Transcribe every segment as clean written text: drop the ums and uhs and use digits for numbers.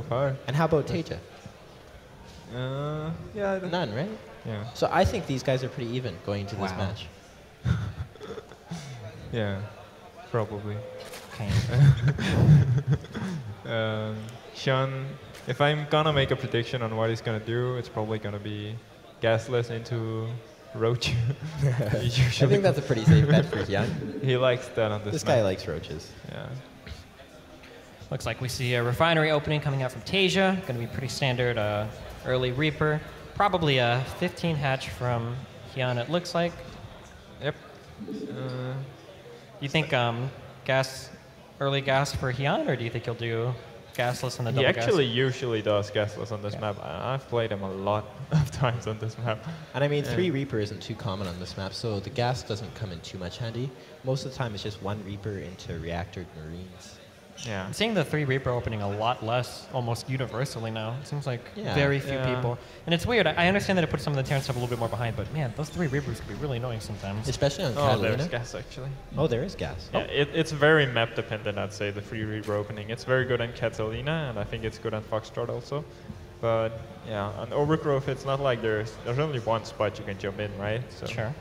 far. And how about Taeja? Yeah. None, right? Yeah. So I think these guys are pretty even going into this match. Yeah, probably. Okay. Hyun, if I'm gonna make a prediction on what he's gonna do, it's probably gonna be gasless into Roach. I think that's a pretty safe bet for Hyun. He likes that on this This map. guy likes roaches. Yeah. Looks like we see a refinery opening coming out from Taeja. Going to be pretty standard early Reaper. Probably a 15 hatch from Hyun, it looks like. Yep. You think early gas for Hyun, or do you think he'll do gasless on the double He gas? actually usually does gasless on this map. I've played him a lot of times on this map. And I mean, 3 Reaper isn't too common on this map, so the gas doesn't come in too much handy. Most of the time, it's just 1 Reaper into reactored Marines. Yeah. I'm seeing the 3 Reaper opening a lot less, almost universally now. It seems like very few people. And it's weird. I understand that it puts some of the Terran stuff a little bit more behind, but man, those 3 Reapers can be really annoying sometimes. Especially on Oh, Catalina. there's gas actually. Oh, there is gas. Yeah, it's very map dependent, I'd say, the 3 Reaper opening. It's very good on Catalina, and I think it's good on Foxtrot also. But yeah, on Overgrowth, it's not like there's only one spot you can jump in, right? So, Sure.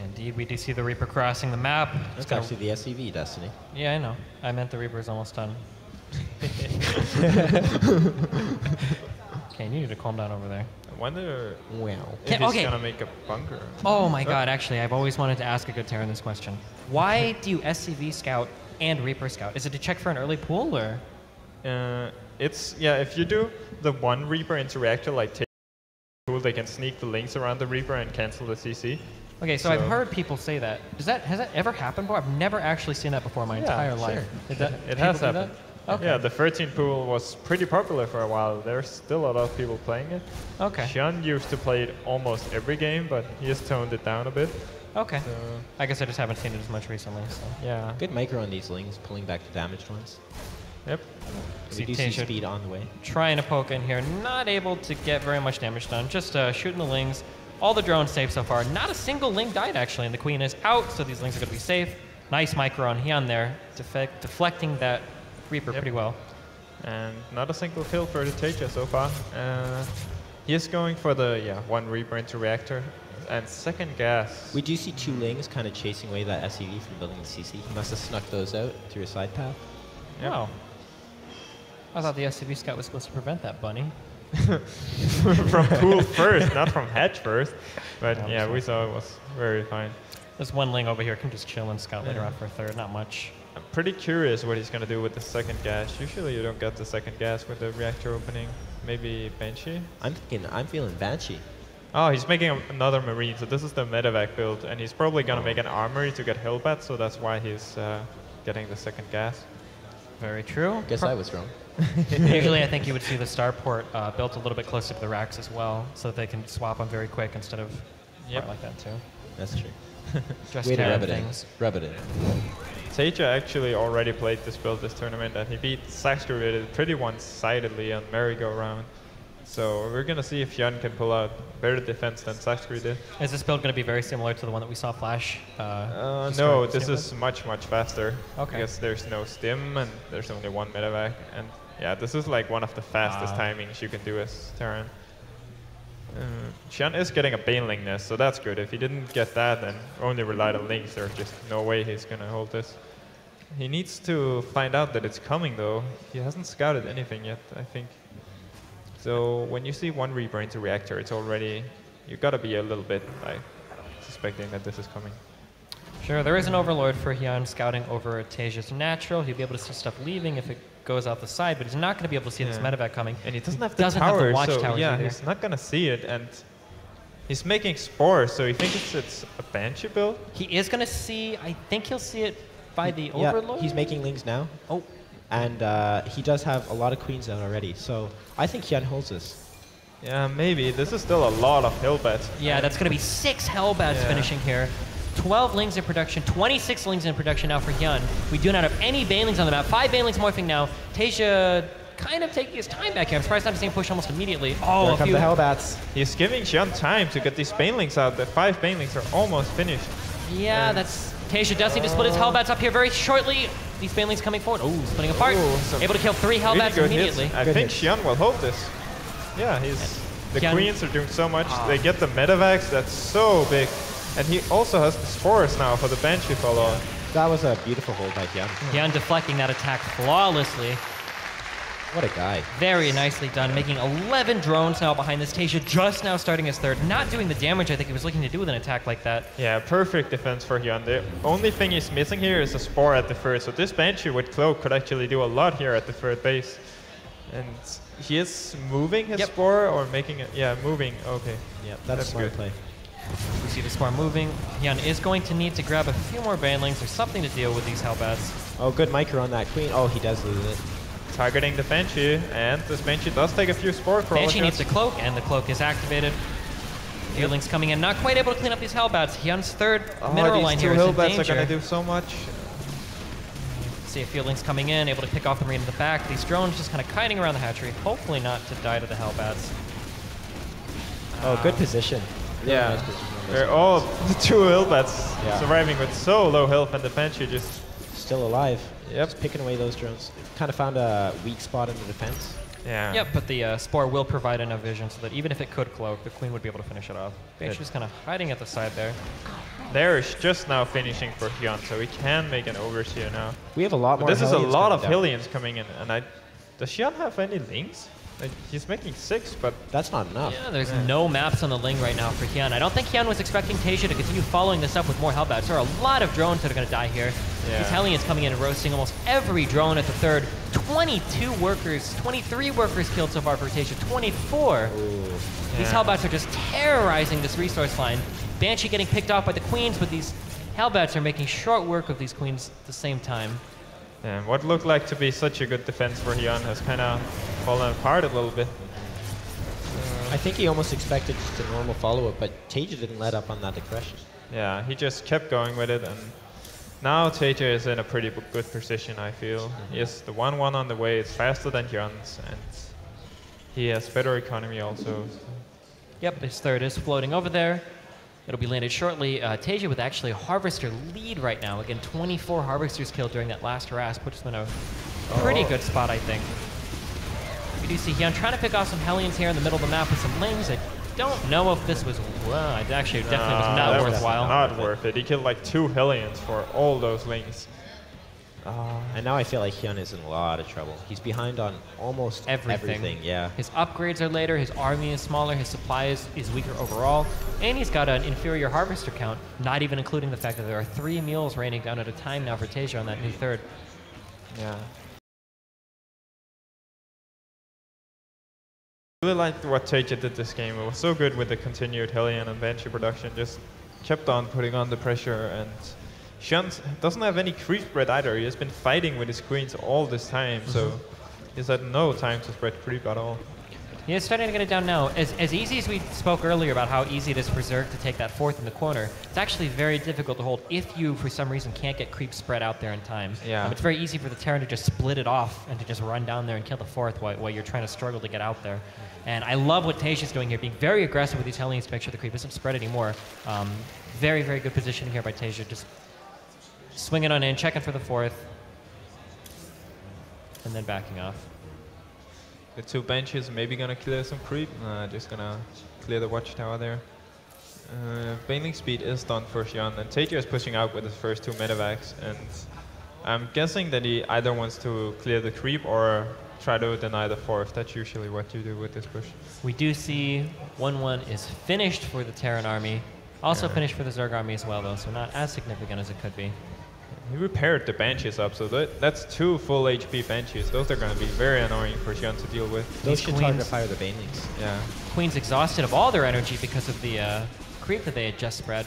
Indeed, we do see the Reaper crossing the map. That's actually the SCV, Destiny. Yeah, I know. I meant the Reaper's almost done. Okay, you need to calm down over there. I wonder Wow. if he's okay. gonna make a bunker. Oh my god, actually, I've always wanted to ask a good Terran this question. Why do you SCV scout and Reaper scout? Is it to check for an early pool, or? If you do the 1 Reaper into reactor, like take pool, they can sneak the links around the Reaper and cancel the CC. Okay, so I've heard people say that. Has that ever happened before? I've never actually seen that before in my entire life. It has happened. Okay. Yeah, the 13 pool was pretty popular for a while. There's still a lot of people playing it. Okay. Hyun used to play it almost every game, but he has toned it down a bit. Okay. So, I guess I just haven't seen it as much recently. So. yeah. Good micro on these lings, pulling back the damaged ones. Yep. We do see Taeja speed on the way. trying to poke in here, not able to get very much damage done. Just shooting the lings. All the drones safe so far. Not a single ling died actually, and the queen is out, so these lings are going to be safe. Nice micro on Hyun there, deflecting that Reaper pretty well. And not a single kill for the Taeja so far. He is going for the 1 Reaper into reactor and second gas. We do see 2 lings kind of chasing away that SCV from building the CC. He must have snuck those out through a side path. Yep. Wow. I thought the SCV scout was supposed to prevent that, bunny. From pool first, not from hatch first. But yeah, we saw it was very fine. There's 1 ling over here, can just chill and scout later on for a third, not much. I'm pretty curious what he's going to do with the second gas. Usually you don't get the second gas with the reactor opening. Maybe Banshee? I'm feeling Banshee. Oh, he's making another Marine, so this is the medevac build, and he's probably going to make an armory to get Hellbat, so that's why he's getting the second gas. Very true. Guess I was wrong. Usually I think you would see the starport built a little bit closer to the racks as well, so that they can swap them very quick instead of like that too. That's true. Just Way to rub it things. in. Rub it in. Taeja actually already played this build this tournament, and he beat SC2 with it pretty one-sidedly on merry-go-round. So we're going to see if Hyun can pull out better defense than SC2 did. Is this build going to be very similar to the one that we saw Flash? No, this is much, much faster. Okay. Because there's no stim, and there's only 1 medevac. And yeah, this is like one of the fastest timings you can do as Terran. Hyun is getting a Baneling nest, so that's good. If he didn't get that and only relied on links, there's just no way he's going to hold this. He needs to find out that it's coming, though. He hasn't scouted anything yet, I think. So when you see 1 Reaper into reactor, it's already, you've got to be a little bit like suspecting that this is coming. Sure, there is an Overlord for Hyun scouting over Taeja's natural. He'll be able to see stuff leaving if it goes out the side, but he's not going to be able to see this medevac coming. And he doesn't have the tower, watchtowers so either. he's not going to see it. And he's making spores, so you think it's a Banshee build? He is going to see, I think he'll see it by the Yeah, Overlord. he's making lings now. Oh. And he does have a lot of queens out already, so I think Hyun holds this. Yeah, maybe. This is still a lot of Hellbats. Yeah, that's going to be 6 Hellbats finishing here. 12 lings in production, 26 lings in production now for Hyun. We do not have any Banelings on the map. 5 Banelings morphing now. Taeja kind of taking his time back here. I'm surprised not seeing push almost immediately. Oh, Here come the Hellbats. He's giving Hyun time to get these Banelings out. The 5 Banelings are almost finished. Yeah, that's... Taeja does need to split his Hellbats up here very shortly. these banelings coming forward. Oh, splitting apart. some Able to kill 3 Hellbats good immediately. hits. I Good think hits. Hyun will hold this. Yeah, the Hyun- queens are doing so much. They get the medevacs, that's so big. And he also has the spores now for the Banshee follow. That was a beautiful hold by Hyun. Hyun deflecting that attack flawlessly. What a guy. Very nicely done, making 11 drones now behind this. Taeja just now starting his third, not doing the damage I think he was looking to do with an attack like that. Yeah, perfect defense for Hyun. The only thing he's missing here is a spore at the third. So this Banshee with Cloak could actually do a lot here at the third base. And he is moving his spore or making it, yeah, moving, okay. Yeah, that's a smart good. play. We see the spore moving. Hyun is going to need to grab a few more banelings or something to deal with these Hellbats. Oh, good micro on that queen. Oh, he does lose it. Targeting the Banshee, and this Banshee does take a few spore crawler Banshee needs shots. the cloak, and the cloak is activated. Feelings coming in, not quite able to clean up these Hellbats. Hyun's third mineral line here is in These two Hellbats are danger. going to do so much. See Feelings coming in, able to pick off the Marine in the back. These drones just kind of kiting around the hatchery, hopefully not to die to the Hellbats. Oh, good position. Really Yeah, nice position on this they're one. all the two Hellbats Yeah. surviving with so low health, and the Banshee just Still alive. Yep. Just picking away those drones. Kind of found a weak spot in the defense. yeah. Yep, but the spore will provide enough vision so that even if it could cloak, the queen would be able to finish it off. Banshee's kind of hiding at the side there. There is just now finishing for Hyun, so he can make an overseer now. We have a lot But more. this is a Hellions lot coming of down. Hellions coming in, and does Hyun have any links? Like, he's making 6, but That's not enough. Yeah, there's no maps on the Ling right now for Hyun. I don't think Hyun was expecting Taeja to continue following this up with more Hellbats. There are a lot of drones that are going to die here. Yeah. These Hellions coming in and roasting almost every drone at the third. 22 workers, 23 workers killed so far for Taeja, 24. These Yeah. Hellbats are just terrorizing this resource line. Banshee getting picked off by the queens, but these Hellbats are making short work of these queens at the same time. and what looked like to be such a good defense for Hyun has kind of fallen apart a little bit. I think he almost expected just a normal follow-up, but Taeja didn't let up on that aggression. Yeah, he just kept going with it, and now Taeja is in a pretty good position, I feel. He has the 1-1 on the way, it's faster than Hyun's, and he has better economy also. Yep, his third is floating over there. It'll be landed shortly. Taeja with actually a Harvester lead right now. Again, 24 Harvesters killed during that last harass, puts them in a pretty good spot, I think. We do see Hyun trying to pick off some Hellions here in the middle of the map with some Lings. I don't know if this was, well, it actually definitely was That not was worthwhile. Not worth it. He killed like 2 Hellions for all those Lings. And now I feel like Hyun is in a lot of trouble. He's behind on almost everything. Yeah. His upgrades are later, his army is smaller, his supply is weaker overall, and he's got an inferior harvester count, not even including the fact that there are 3 mules raining down at a time now for Taeja on that new third. Yeah. I really liked what Taeja did this game. It was so good with the continued Hellion and Banshee production. Just kept on putting on the pressure, and Hyun doesn't have any creep spread either. He has been fighting with his queens all this time, so he's had no time to spread creep at all. He is starting to get it down now. As easy as we spoke earlier about how easy it is for Zerg to take that fourth in the corner, it's actually very difficult to hold if you, for some reason, can't get creep spread out there in time. Yeah. It's very easy for the Terran to just split it off and to just run down there and kill the fourth while you're trying to struggle to get out there. And I love what Taeja's doing here, being very aggressive with these Hellions to make sure the creep isn't spread anymore. Very, very good positioning here by Taeja. Just swinging on in, checking for the fourth, and then backing off. The 2 Banshees maybe gonna clear some creep. Just gonna clear the watchtower there. Baneling speed is done for Hyun, and Taeja is pushing out with his first 2 medevacs, and I'm guessing that he either wants to clear the creep or try to deny the fourth. That's usually what you do with this push. We do see 1-1 is finished for the Terran army. Also finished for the Zerg army as well, though, so not as significant as it could be. He repaired the Banshees up, so that's 2 full HP Banshees. Those are going to be very annoying for Hyun to deal with. Those These should target queens- fire the Banelings. Yeah. Queen's exhausted of all their energy because of the creep that they had just spread.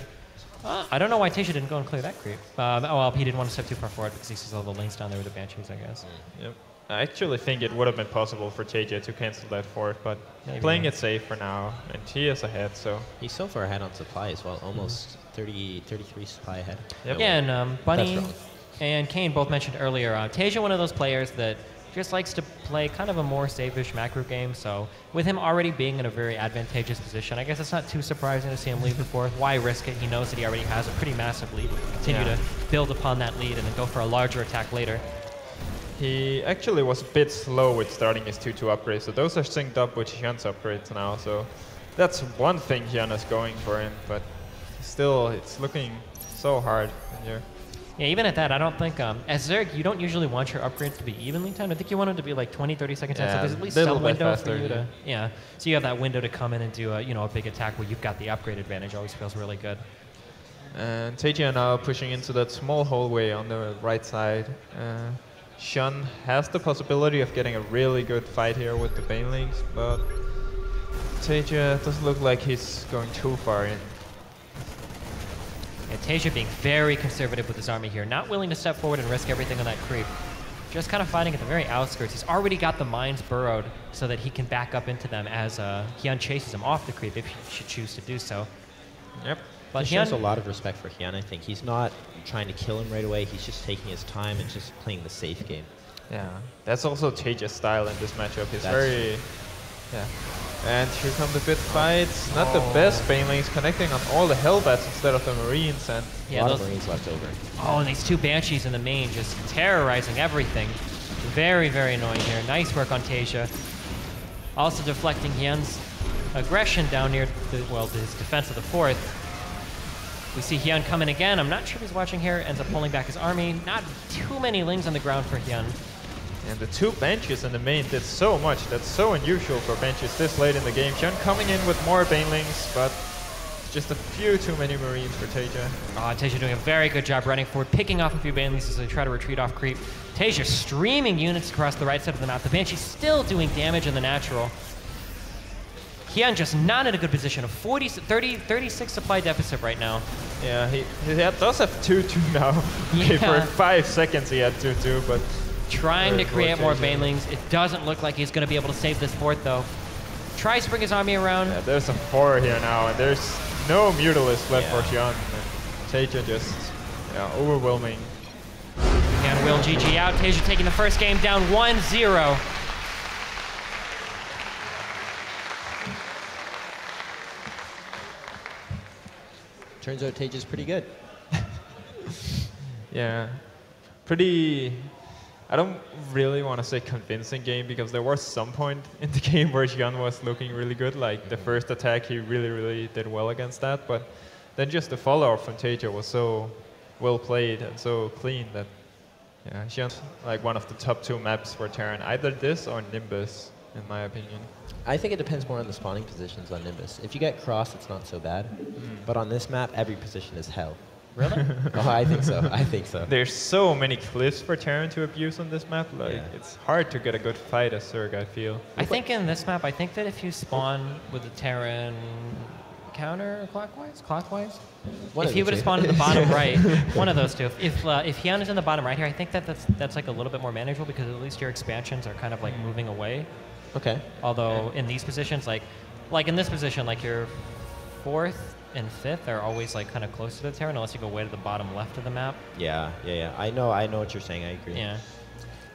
I don't know why Taeja didn't go and clear that creep. Oh, well, he didn't want to step too far forward because he sees all the links down there with the Banshees, I guess. Yep. I actually think it would have been possible for Taeja to cancel that fourth, but Maybe playing not. it safe for now, and he is ahead, so He's so far ahead on supply as well. Almost 33 supply ahead. Yep. Yeah, and Bunny That's wrong. and Kane both mentioned earlier, Taeja, one of those players that just likes to play kind of a more safe-ish macro game. So with him already being in a very advantageous position, I guess it's not too surprising to see him lead the fourth. Why risk it? He knows that he already has a pretty massive lead. Continue to build upon that lead and then go for a larger attack later. He actually was a bit slow with starting his 2-2 upgrades, so those are synced up with Hyun's upgrades now. So that's one thing Hyun is going for him, but still, it's looking so hard in here. Yeah, even at that, I don't think, as Zerg, you don't usually want your upgrades to be evenly timed. I think you want them to be like 20, 30 seconds in, so there's at least some window for you to, so you have that window to come in and do a big attack where you've got the upgrade advantage. Always feels really good. And Taeja now pushing into that small hallway on the right side. Hyun has the possibility of getting a really good fight here with the Banelings, but Taeja doesn't look like he's going too far in. And Taeja being very conservative with his army here, not willing to step forward and risk everything on that creep. Just kind of fighting at the very outskirts. He's already got the mines burrowed so that he can back up into them as Hyun chases him off the creep if he should choose to do so. Yep. But he shows a lot of respect for Hyun, I think. He's not trying to kill him right away. He's just taking his time and just playing the safe game. Yeah, that's also Taeja's style in this matchup. He's very... Yeah. And here come the bit fights. Not the best Banelings, connecting on all the Hellbats instead of the Marines. And a lot of Marines left over. Oh, and these two Banshees in the main just terrorizing everything. Very, very annoying here. Nice work on Taeja. Also deflecting Hyun's aggression down near his defense of the fourth. We see Hyun coming again. I'm not sure if he's watching here. Ends up pulling back his army. Not too many Lings on the ground for Hyun. And the two Banshees in the main did so much. That's so unusual for Banshees this late in the game. Hyun coming in with more Banelings, but just a few too many Marines for Taeja. Oh, Taeja doing a very good job running forward, picking off a few Banelings as they try to retreat off creep. Taeja streaming units across the right side of the map. The Banshee's still doing damage in the natural. Hyun just not in a good position. A 36 supply deficit right now. Yeah, he does have 2-2 now. Okay, for 5 seconds he had 2-2, but... Trying to create more Banelings. It doesn't look like he's going to be able to save this fourth, though. Tries to bring his army around. Yeah, there's a 4 here now, and there's no Mutalisk left for Hyun. Taeja just overwhelming. And will GG out. Taeja taking the first game down 1-0. Turns out Taeja's pretty good. Yeah, pretty... I don't really want to say convincing game, because there was some point in the game where Hyun was looking really good. Like the first attack, he really did well against that. But then just the follow-up from Taeja was so well played and so clean that, yeah, Hyun's like one of the top 2 maps for Terran. Either this or Nimbus, in my opinion. I think it depends more on the spawning positions on Nimbus. If you get cross, it's not so bad. But on this map, every position is hell. Really? Oh, I think so. I think so. There's so many cliffs for Terran to abuse on this map. Like it's hard to get a good fight as Zerg, I feel. I think in this map, I think that if you spawn with the Terran clockwise? If he would have spawned in the bottom right, one of those two. If Hyun is in the bottom right here, I think that that's like a little bit more manageable, because at least your expansions are kind of like moving away. Okay. Although in these positions, like in this position, like your 4th and 5th are always like kind of close to the Terran, unless you go way to the bottom left of the map. Yeah. I know what you're saying. I agree. Yeah.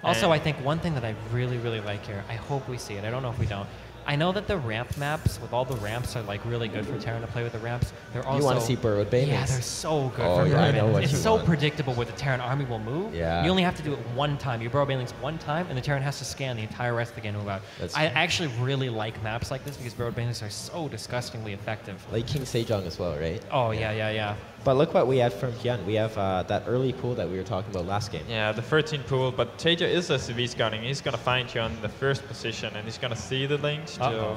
Also, I think one thing that I really like here, I hope we see it. I don't know if we don't. I know that the ramp maps, with all the ramps, are like really good for Terran to play with the ramps. They're also... You want to see burrowed Banelings? Yeah, they're so good for burrowed I know what It's you so want. predictable where the Terran army will move. Yeah. You only have to do it one time. You burrow Banelings one time, and the Terran has to scan the entire rest of the game to move out. I actually really like maps like this, because burrowed Banelings are so disgustingly effective. Like King Sejong as well, right? Oh, yeah. But look what we have from Hyun. We have that early pool that we were talking about last game. Yeah, the 13 pool, but Taeja is a CV scouting. He's going to find Hyun in the first position, and he's going to see the links to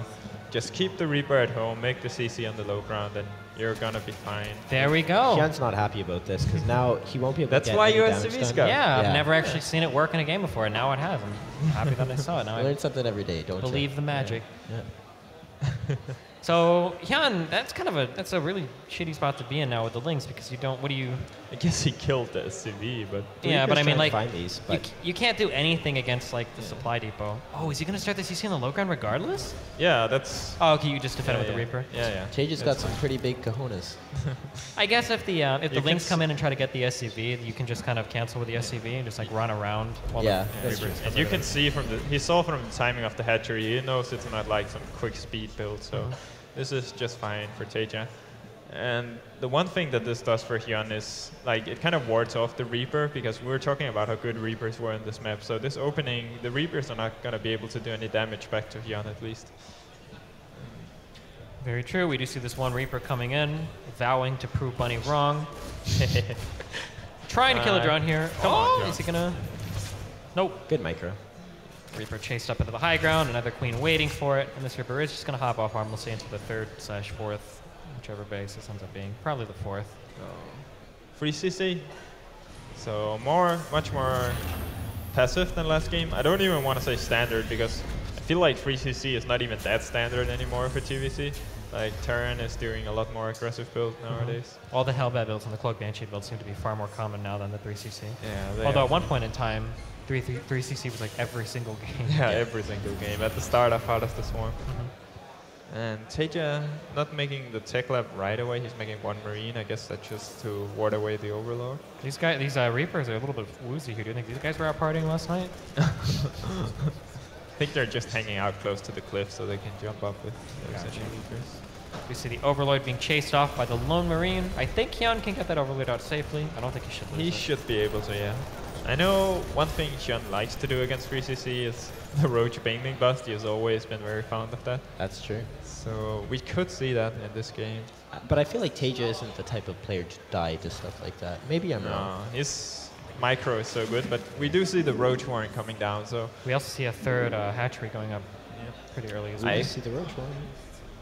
just keep the Reaper at home, make the CC on the low ground, and you're going to be fine. There we go. Hyun's not happy about this, because now he won't be able to get That's why you're a damage CV done. scout. Yeah, I've never actually seen it work in a game before, and now it has. I'm happy that I saw it. Now You learn something every day, don't you? believe the magic. Yeah. So Hyun, that's a really shitty spot to be in now with the Lynx because you don't. What do you? I guess he killed the SCV, but Yeah, but I mean, like, find these, but you can't do anything against like the supply depot. Oh, is he gonna start the CC on the low ground regardless? yeah, that's Oh, okay, you just defend it with the yeah. Reaper. Yeah. Taeja's got some pretty big cojones. I guess if the can Lynx s- come in and try to get the SCV, you can just kind of cancel with the SCV and just like run around. While Yeah, the that's Reaper true. And you can see he saw from the timing of the hatchery, he knows it's not like some quick speed build, so this is just fine for Taeja. And the one thing that this does for Hyun is, like, it kind of wards off the Reaper, because we were talking about how good Reapers were in this map. So this opening, the Reapers are not going to be able to do any damage back to Hyun, at least. Very true. We do see this one Reaper coming in, vowing to prove Bunny wrong. Trying to kill a drone here. Come on, drone. Is he gonna? Nope. Good micro. Reaper chased up into the high ground, another queen waiting for it, and this Reaper is just going to hop off harmlessly into the 3rd/4th, whichever base this ends up being. Probably the 4th. Free CC. So much more passive than last game. I don't even want to say standard, because I feel like free CC is not even that standard anymore for TVC. Like, Terran is doing a lot more aggressive build nowadays. All the Hellbat builds and the Cloak Banshee builds seem to be far more common now than the 3CC. Yeah. Although at one point in time, 3CC was like every single game. Yeah, every single game. At the start of Heart of the Swarm. And Taeja not making the tech lab right away. He's making one Marine. I guess that's just to ward away the Overlord. These Reapers are a little bit woozy here. Do you think these guys were out partying last night? I think they're just hanging out close to the cliff so they can jump up with those Gotcha. enemy Reapers. We see the Overlord being chased off by the lone Marine. I think Hyun can get that Overlord out safely. I don't think he should lose He it. should be able to, yeah. I know one thing Hyun likes to do against 3CC is the Roach Baneling bust. He has always been very fond of that. That's true. So we could see that in this game. But I feel like Taeja isn't the type of player to die to stuff like that. Maybe I'm wrong. His micro is so good, but we do see the Roach Warren coming down, so We also see a 3rd hatchery going up pretty early as well. I see the Roach one.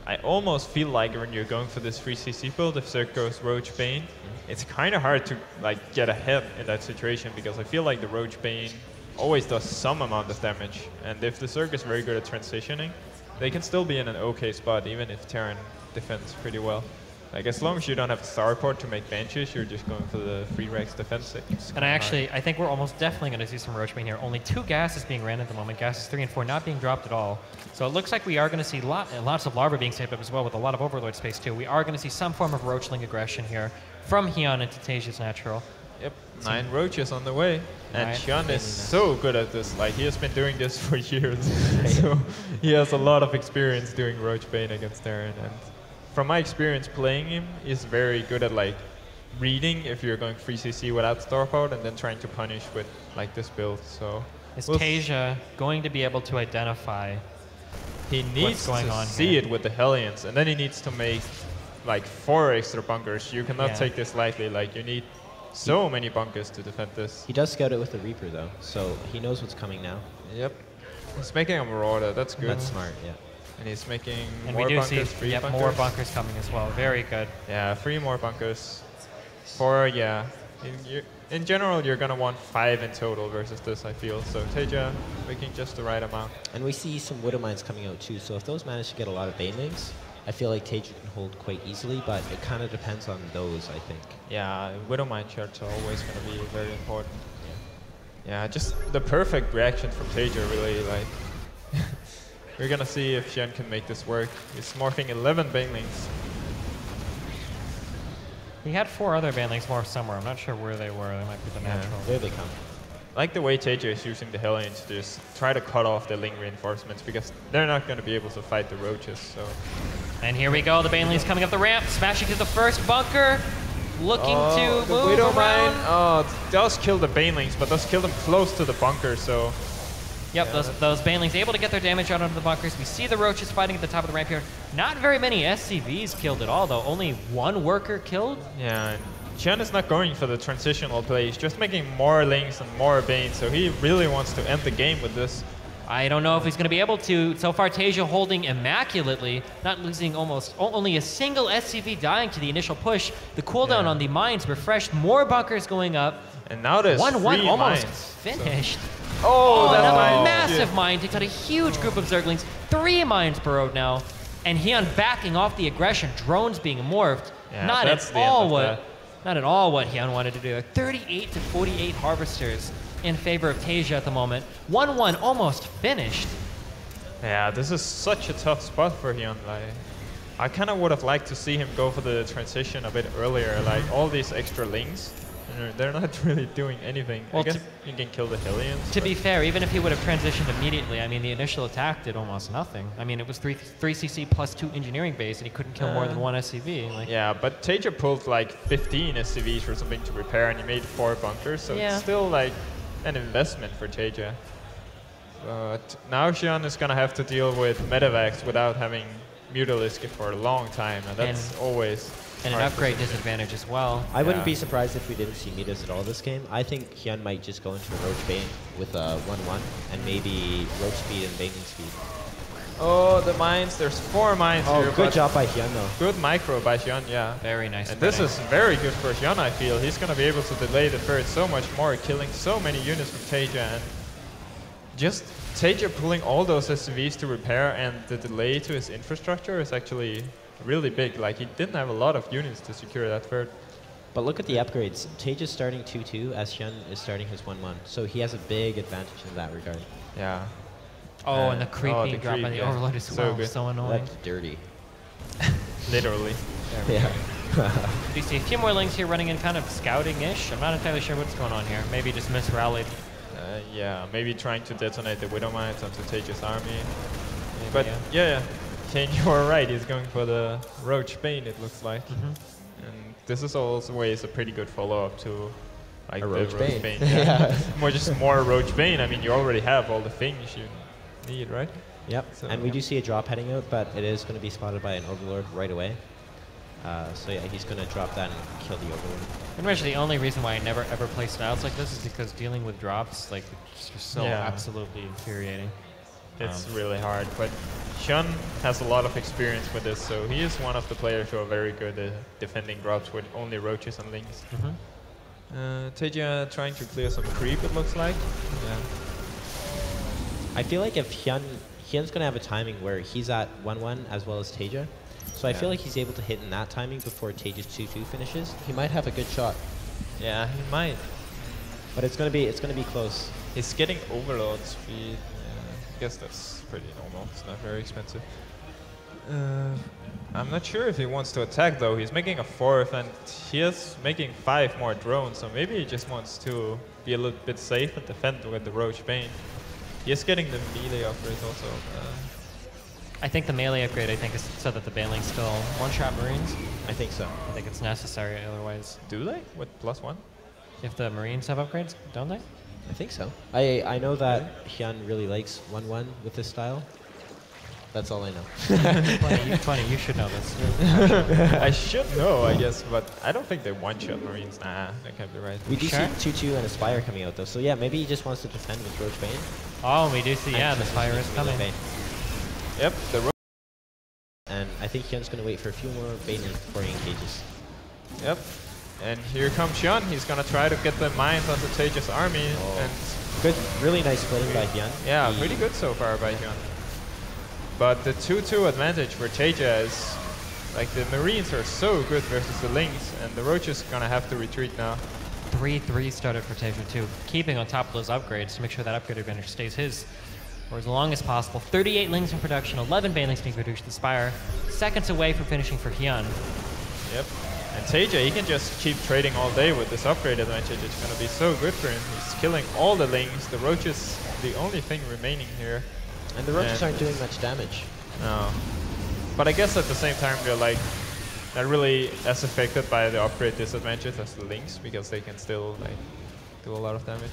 I almost feel like when you're going for this free CC build, if Zerg goes Roach Bane, it's kind of hard to like get ahead in that situation, because I feel like the Roach Bane always does some amount of damage, and if the Zerg is very good at transitioning, they can still be in an okay spot, even if Terran defends pretty well. Like, as long as you don't have Starport to make Banshees, you're just going for the free Rex defense. And I think we're almost definitely going to see some Roach Bane here. Only 2 gases being ran at the moment. Gases 3 and 4 not being dropped at all. So it looks like we are going to see lots of Larva being saved up as well, with a lot of Overlord space too. We are going to see some form of Roachling aggression here from Hyun into Taeja's natural. Yep, 9 Roaches on the way. And Right. Hyun is so good at this. Like, he has been doing this for years. So he has a lot of experience doing Roach Bane against Terran. And from my experience playing him, he's very good at like reading if you're going free CC without Starport, and then trying to punish with like this build. So Is we'll Taeja going to be able to identify? he needs going to on see here? it with the Hellions, and then he needs to make like 4 extra bunkers. You cannot Yeah. take this lightly. Like, you need so many bunkers to defend this. He does scout it with the Reaper though, so he knows what's coming now. Yep. He's making a Marauder. That's good. That's smart, yeah. And he's making And more we do bunkers, see 3 bunkers. more bunkers coming as well. Very good. Yeah, 3 more bunkers. 4, yeah. In general, you're going to want 5 in total versus this, I feel. So Taeja making just the right amount. And we see some Widow Mines coming out too, so if those manage to get a lot of Banelings, I feel like Taeja can hold quite easily, but it kind of depends on those, I think. Yeah, Widow Mine shards are always going to be very important. Yeah, just the perfect reaction from Taeja, really. Like, we're going to see if Hyun can make this work. He's morphing 11 Banelings. He had 4 other Banelings morph somewhere. I'm not sure where they were. They might be the Yeah. natural. There they come. I like the way Taeja is using the Hellions to just try to cut off the Ling reinforcements, because they're not going to be able to fight the Roaches. So And here we go. The Banelings coming up the ramp, smashing through the first bunker, looking to the move Widow around. Mine, it does kill the Banelings, but does kill them close to the bunker. So Yep, Yeah, those Banelings able to get their damage out onto the bunkers. We see the Roaches fighting at the top of the ramp here. Not very many SCVs killed at all, though. Only 1 worker killed. yeah, and Hyun is not going for the transitional play. He's just making more Lings and more Bane. So he really wants to end the game with this. I don't know if he's going to be able to. So far, Taeja holding immaculately, not losing only a single SCV dying to the initial push. The cooldown on the mines refreshed, more bunkers going up. And now there's 1-1 3 almost mines. finished. Oh, that another mine. massive mine takes out a huge group of Zerglings. 3 mines burrowed now. And Hyun backing off the aggression, drones being morphed. Yeah, not that's at the end all of what that. not at all what Hyun wanted to do. 38 to 48 harvesters in favor of Taeja at the moment. 1-1 almost finished. Yeah, this is such a tough spot for Hyun. Like, I kind of would have liked to see him go for the transition a bit earlier. Like all these extra links, they're not really doing anything. Well, I guess he can kill the Hellions. To but- be fair, even if he would have transitioned immediately, I mean, the initial attack did almost nothing. I mean, it was 3 CC plus 2 engineering base, and he couldn't kill more than 1 SCV. Like, Yeah, but Taeja pulled like 15 SCVs or something to repair, and he made 4 bunkers, so Yeah. it's still like an investment for Taeja. But now Hyun is gonna have to deal with Medivacs without having Mutalisk for a long time, and that's always and an hard upgrade position. disadvantage as well. I wouldn't Yeah. be surprised if we didn't see Midas at all this game. I think Hyun might just go into a Roach Bane with a 1-1 and maybe Roach speed and Baning speed. Oh, the mines! There's 4 mines Oh, here. good but job by Hyun though. Good micro by Hyun, yeah. Very nice. And this spreading. is very good for Hyun, I feel. He's gonna be able to delay the third so much more, killing so many units from Taeja, and just Taeja pulling all those SCVs to repair, and the delay to his infrastructure is actually really big. Like, he didn't have a lot of units to secure that third. But look at the upgrades. Taeja's starting 2-2 as Hyun is starting his 1-1. So he has a big advantage in that regard. Yeah. Oh, and the creep oh, being the dropped by creep, the yeah. Overlord is So so, good. so annoying. That's dirty. Literally. Yeah. You see a few more links here running in kind of scouting-ish. I'm not entirely sure what's going on here. Maybe just misrallied. Yeah, maybe trying to detonate the Widow Mines onto Taeja's army. Maybe, But yeah. yeah, Kane, you are right. He's going for the Roach Bane, it looks like. And this is always a pretty good follow-up to like A the Roach Bane. Yeah. more Roach Bane. I mean, you already have all the things you need, right? Yep. So- And we do see a drop heading out, but it is going to be spotted by an Overlord right away. So yeah, he's going to drop that and kill the Overlord. Pretty much the only reason why I never ever play styles like this is because dealing with drops, like, it's just so Yeah. absolutely infuriating. It's really hard, but Hyun has a lot of experience with this, so he is one of the players who are very good at defending drops with only roaches and lings. Taeja trying to clear some creep, it looks like. Yeah. I feel like if Hyun's going to have a timing where he's at 1-1 as well as Taeja. So I feel like he's able to hit in that timing before Taeja's 2-2 finishes. He might have a good shot, Yeah, he might. but it's going to be close. He's getting overload speed. Yeah, I guess that's pretty normal. It's not very expensive. I'm not sure if he wants to attack though. He's making a 4th and he is making 5 more drones, so maybe he just wants to be a little bit safe and defend with the Roach Bane. He is getting the melee upgrades also. I think the melee upgrade, I think, is so that the Banelings still one-shot Marines. I think so. I think it's necessary otherwise. Do they? With +1? If the Marines have upgrades, don't they? I think so. I know that Hyun really likes 1-1 with this style. That's all I know. funny, you should know this. I should know, I guess, but I don't think they one-shot Marines. Nah, that can't be right. We do Sure. see 2-2 and Aspire coming out though. So yeah, maybe he just wants to defend with Roach Bane. Oh, we do see, yeah, and the fire is transition coming. into Bane. Yep, the And I think Hyun's going to wait for a few more Bane before he engages. Yep. And here comes Hyun. He's gonna try to get the mines onto Taeja's army. And Good, really nice splitting by Hyun. yeah, He- pretty good so far by Hyun. But the 2-2 advantage for Taeja is, like, the Marines are so good versus the Lings, and the Roach is gonna have to retreat now. 3-3 started for Taeja too, keeping on top of those upgrades to make sure that upgrade advantage stays his for as long as possible. 38 Lings in production, 11 Banelings being produced. The Spire seconds away from finishing for Hyun. Yep. And Taeja, he can just keep trading all day with this upgrade advantage. It's gonna be so good for him. He's killing all the Lings. The Roach is the only thing remaining here. And the Roaches And- aren't doing much damage. No. But I guess at the same time, they're like not really as affected by the upgrade disadvantage as the Lings, because they can still like do a lot of damage.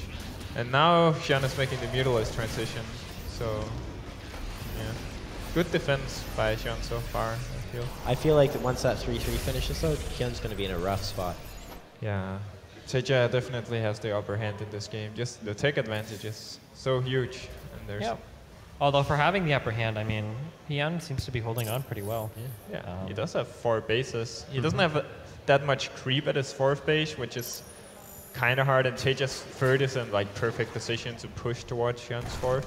And now Hyun is making the Mutalisk transition, so yeah. Good defense by Hyun so far, I feel. I feel like that once that 3-3 finishes though, Hyun's going to be in a rough spot. Yeah. Taeja definitely has the upper hand in this game. Just the tech advantage is so huge, and there's Yep. Although for having the upper hand, I mean, Hyun seems to be holding on pretty well. Yeah, he does have 4 bases. He doesn't have that much creep at his 4th base, which is kind of hard. And Taeja's 3rd is in like perfect position to push towards Hyun's 4th.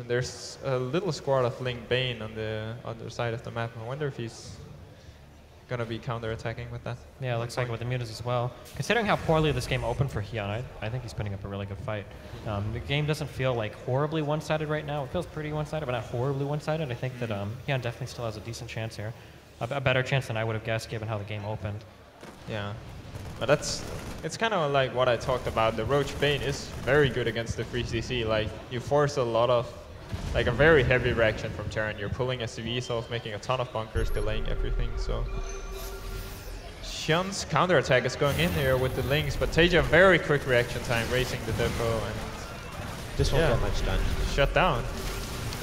And there's a little squad of Ling Bane on the other side of the map. I wonder if he's gonna be counter-attacking with that. Yeah, it looks like with the mutas as well. Considering how poorly this game opened for Hyun, I think he's putting up a really good fight. The game doesn't feel like horribly one-sided right now. It feels pretty one-sided, but not horribly one-sided. I think that Hyun definitely still has a decent chance here. A better chance than I would have guessed given how the game opened. Yeah, but it's kind of like what I talked about. The Roach Bane is very good against the free CC. Like, you force a lot of, like a very heavy reaction from Terran. You're pulling SCVs off, making a ton of bunkers, delaying everything, so. Hyun's counterattack is going in here with the Lings, but Taeja very quick reaction time, raising the depot, and This won't get much done. shut down.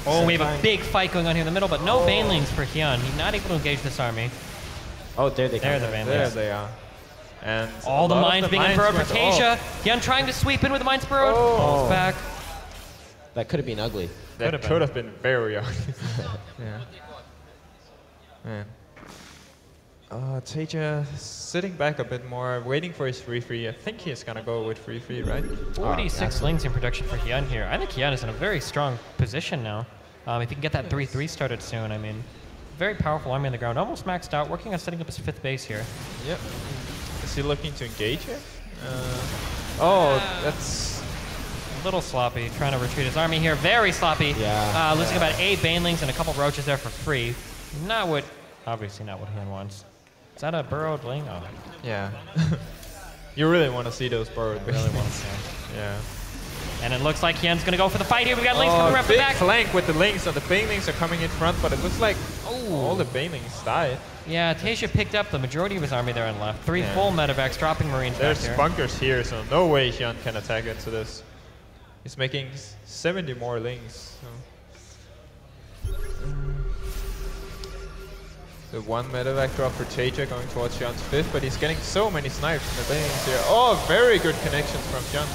Oh, we have a big fight going on here in the middle, but no Banelings for Hyun. He's not able to engage this army. Oh, there they come. There the Banelings. There they are. And All the a lot of mines being mines unfurled for went Taeja. off. Hyun trying to sweep in with the mines burrowed. Oh. Pulls back. That could have been ugly. That could have been very ugly. Yeah. Man. Taeja sitting back a bit more, waiting for his free. I think he's gonna go with free, right? 46 Lings in production for Hyun here. I think Hyun is in a very strong position now. If he can get that 3-3 started soon, I mean, very powerful army on the ground. Almost maxed out, working on setting up his 5th base here. Yep. Is he looking to engage it? That's A little sloppy, trying to retreat his army here. Very sloppy. Yeah. Losing about 8 Banelings and a couple Roaches there for free. Obviously not what Hyun wants. Is that a burrowed Ling? Oh, yeah. You really want to see those burrowed. I really want to see. Yeah. And it looks like Hyun's going to go for the fight here. We got Lings coming around the big back. flank with the Lings, and the Banelings are coming in front, but it looks like all the Banelings died. Yeah, Taeja picked up the majority of his army there and left. 3 full medevacs, dropping Marines There's back there. bunkers here, so no way Hyun can attack into this. He's making 70 more Lings. So. The 1 medevac drop for Taeja going towards Hyun's 5th, but he's getting so many snipes from the Banelings here. Oh, very good connections from Hyun.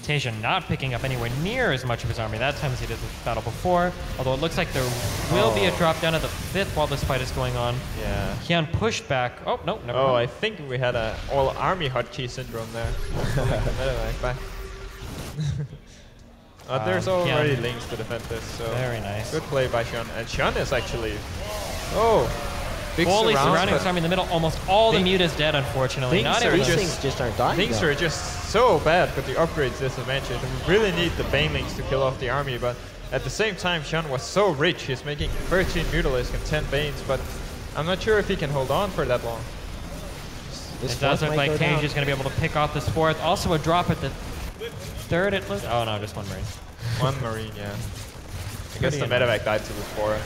Taeja not picking up anywhere near as much of his army that time as he did with the battle before, although it looks like there will be a drop down at the 5th while this fight is going on. Yeah. Hyun pushed back. Oh, no, never Oh, mind. I think we had a all-army hotkey syndrome there. Medevac back. There's already Hyun. Lings to defend this, so Very nice. good play by Hyun. And Hyun is actually, big Fully surrounding but his army in the middle. Almost all the mute is dead, unfortunately. Things Not are able These to things just aren't dying. Things though. are just so bad, but the upgrades disadvantage. We really need the Banelings to kill off the army, but at the same time, Hyun was so rich. He's making 13 Mutalisks and 10 Banes, but I'm not sure if he can hold on for that long. This It does fourth look might like go down. Taeja's going to be able to pick off this 4th. Also a drop at the 3rd, it looks. Oh, no, just 1 Marine. 1 Marine, yeah. I guess Pretty the annoying. medevac died to the 4th.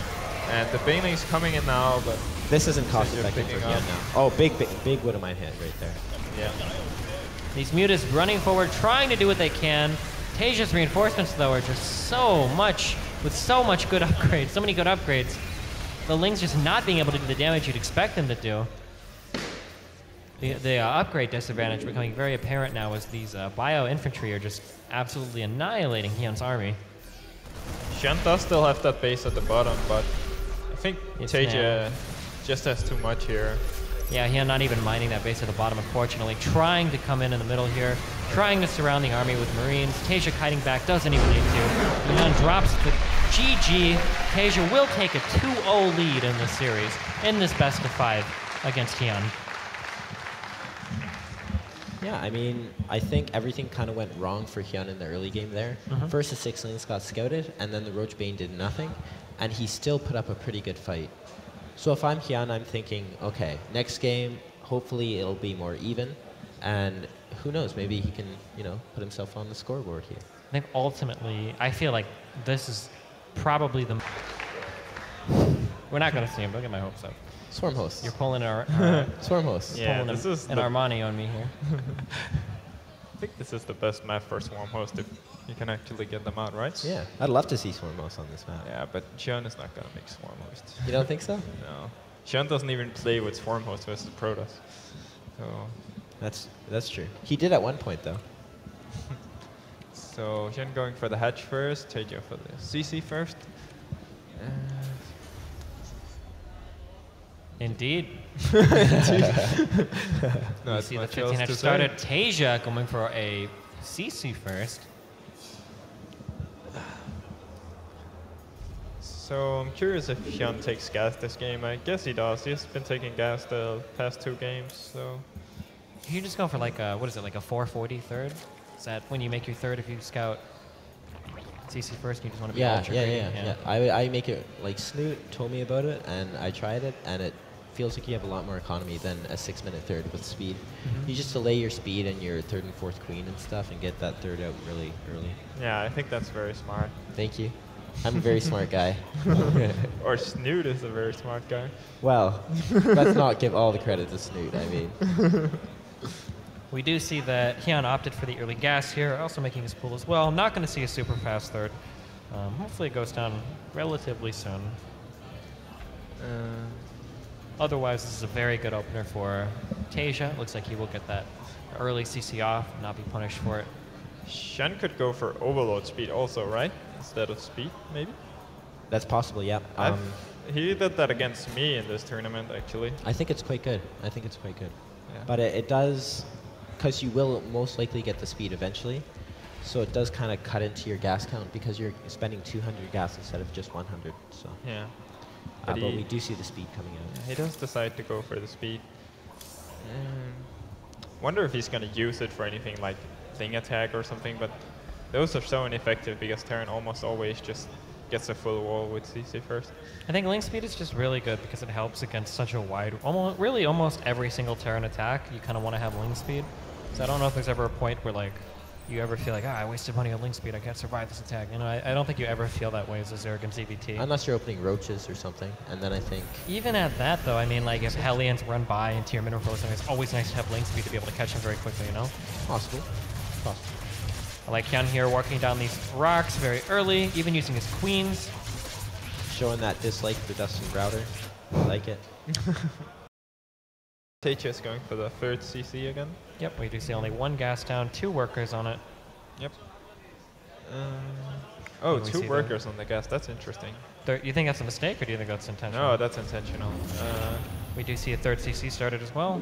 And the Banelings coming in now, but This isn't cost Taeja effective for picking Hyun up. now. Oh, big Widowmine hit right there. yeah. These mutas running forward, trying to do what they can. Taeja's reinforcements, though, are just so much, with so much good upgrades, so many good upgrades. The Lings just not being able to do the damage you'd expect them to do. The upgrade disadvantage becoming very apparent now as these bio-infantry are just absolutely annihilating Hyun's army. Hyun does still have that base at the bottom, but I think It's Taeja just has too much here. Yeah, Hyun not even minding that base at the bottom, unfortunately. Trying to come in the middle here, trying to surround the army with Marines. Taeja kiting back, doesn't even need to. Hyun drops the GG. Taeja will take a 2-0 lead in this series, in this best of 5 against Hyun. Yeah, I mean, I think everything kind of went wrong for Hyun in the early game there. First, the 6 Lings got scouted, and then the Roach Bane did nothing, and he still put up a pretty good fight. So if I'm Hyun, I'm thinking, okay, next game, hopefully it'll be more even, and who knows, maybe he can, put himself on the scoreboard here. I think ultimately, I feel like this is probably the... We're not going to see him, don't get my hopes up. Swarm hosts. You're pulling our... Swarm hosts. Yeah, pulling this is an the- Armani on me here. I think this is the best map for Swarm Host if you can actually get them out, right? Yeah, I'd love to see Swarm hosts on this map. Yeah, but Hyun is not gonna make Swarm Host. You don't think so? No. Hyun doesn't even play with Swarm Host versus Protoss. So, That's true. He did at one point, though. so Hyun going for the hatch first, Taeja for the CC first. Indeed. No, You it's see the much 15 else hatch to started. say. Taeja going for a CC first. So I'm curious if Hyun takes gas this game. I guess he does. He's been taking gas the past 2 games, so... You just go for like a, what is it, like a 440 third? Is that when you make your third if you scout CC first and you just want to be ultra greedy? Yeah. I make it, like Snoot told me about it, and I tried it, and it feels like you have a lot more economy than a 6-minute third with speed. You just delay your speed and your 3rd and 4th queen and stuff and get that third out really early. Yeah, I think that's very smart. Thank you. I'm a very smart guy. Or Snoot is a very smart guy. Well, let's not give all the credit to Snoot, I mean. We do see that Hyun opted for the early gas here, also making his pool as well. I'm not going to see a super fast third. Hopefully it goes down relatively soon. Otherwise, this is a very good opener for Taeja. Looks like he will get that early CC off, not be punished for it. Shen could go for overload speed also, right? Instead of speed, maybe? That's possible, yeah. He did that against me in this tournament, actually. I think it's quite good. I think it's quite good. Yeah. But it does, because you will most likely get the speed eventually, so it does kind of cut into your gas count because you're spending 200 gas instead of just 100. So. Yeah. But we do see the speed coming out. Yeah, he does decide to go for the speed. Wonder if he's going to use it for anything like Ling attack or something, but those are so ineffective because Terran almost always just gets a full wall with CC first. I think Ling speed is just really good because it helps against such a wide, almost every single Terran attack, you kind of want to have Ling speed. So I don't know if there's ever a point where like you ever feel like, I wasted money on Ling speed, I can't survive this attack. You know, I don't think you ever feel that way as a Zerg in ZVT. Unless you're opening roaches or something, and then I think... Even at that, though, I mean, like, if Hellions run by into your mineral frozen, it's always nice to have Ling speed to be able to catch them very quickly, you know? Possible. I like Hyun here walking down these rocks very early, even using his queens. Showing that dislike for Dustin Browder. I like it. Taeja is going for the 3rd CC again. Yep, we do see only 1 gas down, 2 workers on it. Yep. Oh, 2 workers on the gas. That's interesting. You think that's a mistake, or do you think that's intentional? No, that's intentional. We do see a 3rd CC started as well.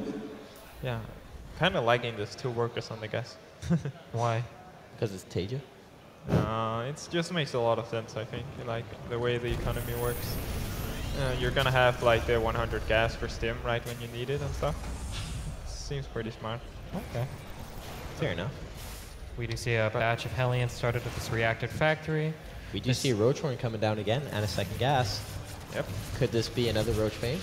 Yeah. Kind of liking this 2 workers on the gas. Why? Because it's Taeja? It just makes a lot of sense, I think, like the way the economy works. You're gonna have like the 100 gas for stim right when you need it and stuff. Seems pretty smart. Okay. Fair enough. We do see a batch of Hellions started at this reactive factory. We do see a Roach Horn coming down again and a 2nd gas. Yep. Could this be another Roach Bane?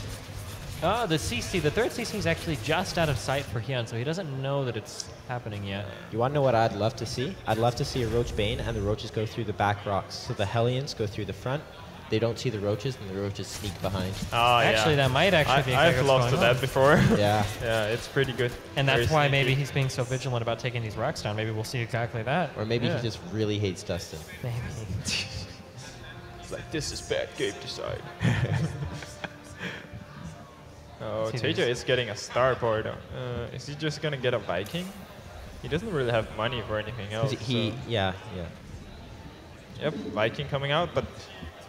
The CC, the 3rd CC is actually just out of sight for Hyun, so he doesn't know that it's happening yet. You want to know what I'd love to see? I'd love to see a Roach Bane and the Roaches go through the back rocks. So the Hellions go through the front, they don't see the Roaches, and the Roaches sneak behind. Oh, actually, that might actually be I've lost to that before. Yeah. Yeah, it's pretty good. And that's Very why sneaky. maybe he's being so vigilant about taking these rocks down. Maybe we'll see exactly that. Or maybe he just really hates Dustin. Maybe. It's like, this is bad game design. Oh, Taeja is getting a starboard. Is he just gonna get a Viking? He doesn't really have money for anything else. Yeah. Yep, Viking coming out, but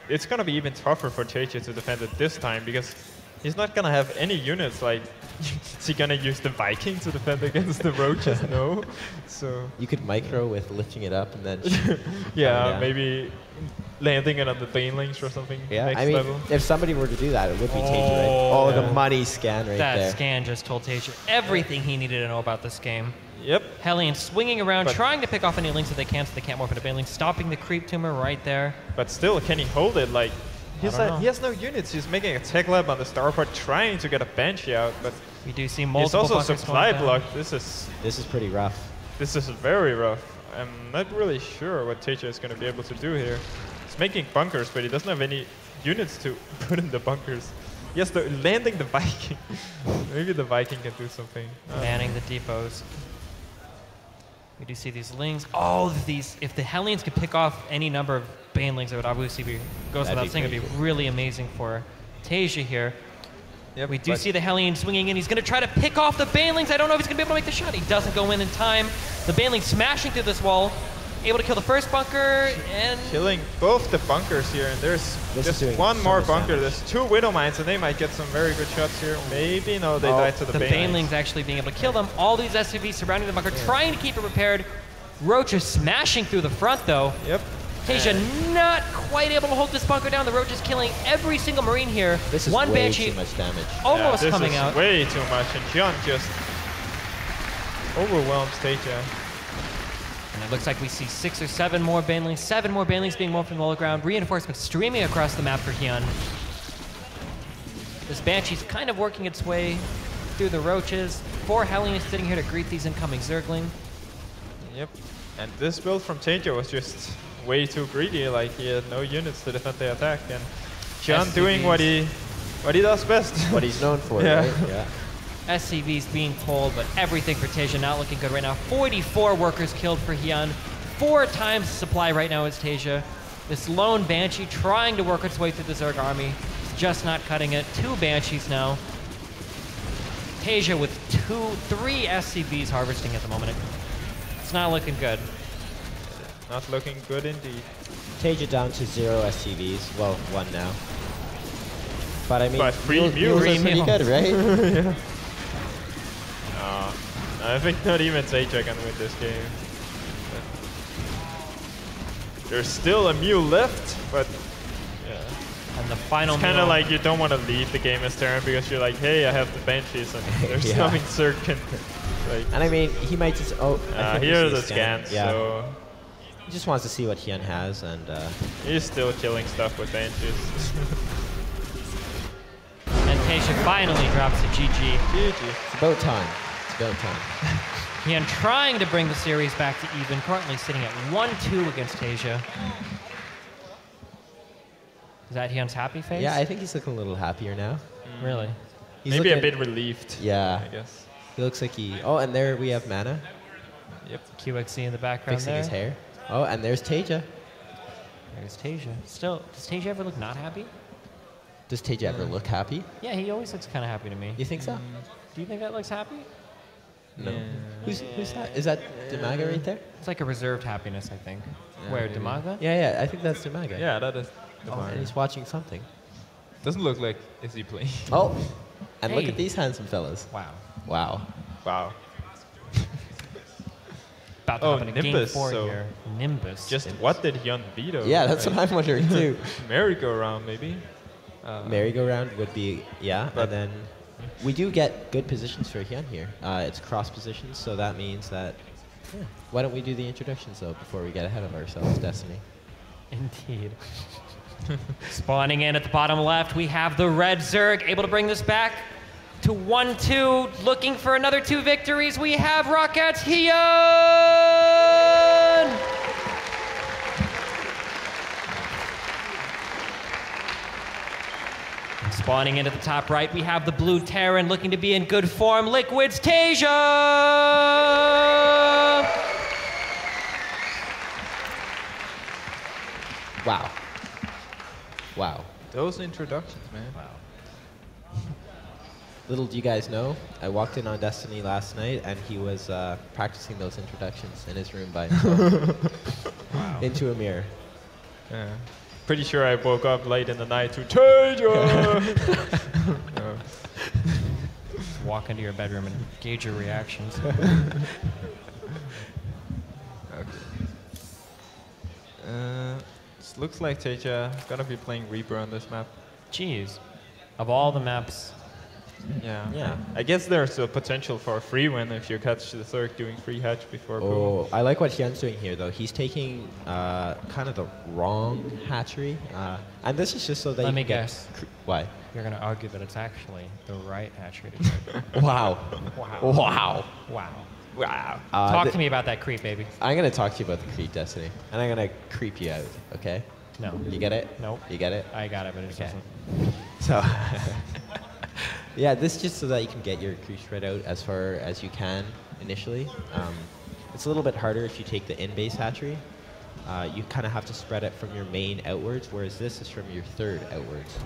it's gonna be even tougher for Taeja to defend it this time because he's not gonna have any units. Like, is he gonna use the Viking to defend against the Roaches? No. So You could micro with lifting it up and then... yeah, maybe landing it on the banelings or something. Yeah, next I mean, level. if somebody were to do that, it would be Taeja, right? Oh, yeah. the money scan right That there. scan just told Taeja everything he needed to know about this game. Yep. Hellion swinging around, But trying to pick off any links that they can so they can't morph into banelings, stopping the creep tumor right there. But still, can he hold it? Like, he know. has no units. He's making a tech lab on the starport, trying to get a Banshee out, but We do see he's multiple also bunkers supply going down. blocked. This This is pretty rough. is very rough. I'm not really sure what Taeja is going to be able to do here. He's making bunkers, but he doesn't have any units to put in the bunkers. Yes, landing the Viking. Maybe the Viking can do something. Manning the depots. We do see these lings. All of these, if the Hellions could pick off any number of banelings, it would obviously be, goes That'd without be saying, it'd be crazy. really amazing for Taeja here. Yep, We do but see the Hellion swinging in. He's going to try to pick off the banelings. I don't know if he's going to be able to make the shot. He doesn't go in time. The baneling smashing through this wall. Able to kill the first bunker and... killing both the bunkers here, and there's This is just doing one so more much bunker. damage. There's 2 Widow Mines, and they might get some very good shots here. Maybe, no, they died to the The banelings. banelings actually being able to kill them. All these SUVs surrounding the bunker, trying to keep it repaired. Roach is smashing through the front, though. Yep. Taeja not quite able to hold this bunker down. The Roach is killing every single Marine here. This is One way Banshee too much damage. almost this coming is out. way too much, and Hyun just overwhelms Taeja. And it looks like we see 6 or 7 more banelings, 7 more banelings being moved from the low ground. Reinforcements streaming across the map for Hyun. This Banshee's kind of working its way through the Roaches. 4 Hellions sitting here to greet these incoming Zergling. Yep. And this build from Taeja was just way too greedy. Like, he had no units to defend the attack, and Hyun doing what he does best. What he's known for, Yeah. right? Yeah. SCV's being pulled, but everything for Taeja not looking good right now. 44 workers killed for Hyun. 4 times the supply right now is Taeja. This lone Banshee trying to work its way through the Zerg army. It's just not cutting it. 2 Banshees now. Taeja with 3 SCVs harvesting at the moment. It's not looking good. Not looking good indeed. Taeja down to 0 SCVs. Well, 1 now. But I mean, But free Mules mules. are pretty Free good, right? I think not even Taeja can win this game. There's still a mule left, but yeah. And the final It's kind of mule- like you don't want to leave the game as Terran because you're like, hey, I have the Banshees and there's Yeah. nothing Zerg can. Like, And I mean, he might just. Oh, I think we here are see a the scans, Yeah. so He just wants to see what Hyun has, and he's still killing stuff with Banshees. And Taeja finally drops a GG. GG. it's about time. It's about time. Hyun trying to bring the series back to even, currently sitting at 1-2 against Taeja. Is that Hyun's happy face? Yeah, I think he's looking a little happier now. Really? He's Maybe a looking- bit relieved. Yeah. I guess. He looks like he. Oh, and there we have Mana Yep. QXC in the background fixing there. his hair. Oh, and there's Taeja. There's Taeja. Still, does Taeja ever look not happy? Does Taeja ever look happy? Yeah, he always looks kind of happy to me. You think so? Do you think that looks happy? No. Who's that? Is that Demaga right there? It's like a reserved happiness, I think. Where, maybe. Demaga? Yeah, I think that's Demaga. Yeah, that is. Oh, and he's watching something. Doesn't look like is he playing? Oh, and look Hey. at these handsome fellas. Wow. Wow. Wow. About to Oh, happen in Game Nimbus, 4 so- here. Nimbus. Just what did Hyun veto? Yeah, that's what I'm wondering too. Merry-go-round maybe. Merry-go-round would be, yeah, But- and then we do get good positions for Hyun here. It's cross positions, so that means that. Yeah. Why don't we do the introductions though before we get ahead of ourselves, Destiny? Indeed. Spawning in at the bottom left, we have the red Zerg able to bring this back to 1-2. Looking for another 2 victories. We have Rockets Hyun! Spawning in at the top right, we have the blue Terran looking to be in good form. Liquid's Taeja! Wow. Wow. Those introductions, man. Little do you guys know, I walked in on Destiny last night, and he was practicing those introductions in his room by himself. Into a mirror. Yeah. Pretty sure I woke up late in the night to Taeja. No. Walk into your bedroom and gauge your reactions. This looks like Taeja is gonna be playing Reaper on this map. Jeez. Of all the maps, Yeah. Yeah. I guess there's a potential for a free win if you catch the Zerg doing free hatch before boom. Oh, I like what Hyun's doing here, though. He's taking kind of the wrong hatchery. And this is just so that Let you me can get guess. Why? you're going to argue that it's actually the right hatchery to take. Wow. Wow. Wow. Wow. Wow. Talk to me about that creep, baby. I'm going to talk to you about the creep, Destiny. And I'm going to creep you out, okay? No. You get it? Nope. You get it? I got it, but it just Okay. doesn't. So, yeah, this is just so that you can get your creep spread out as far as you can initially. It's a little bit harder if you take the in-base hatchery. You kind of have to spread it from your main outwards, whereas this is from your third outwards.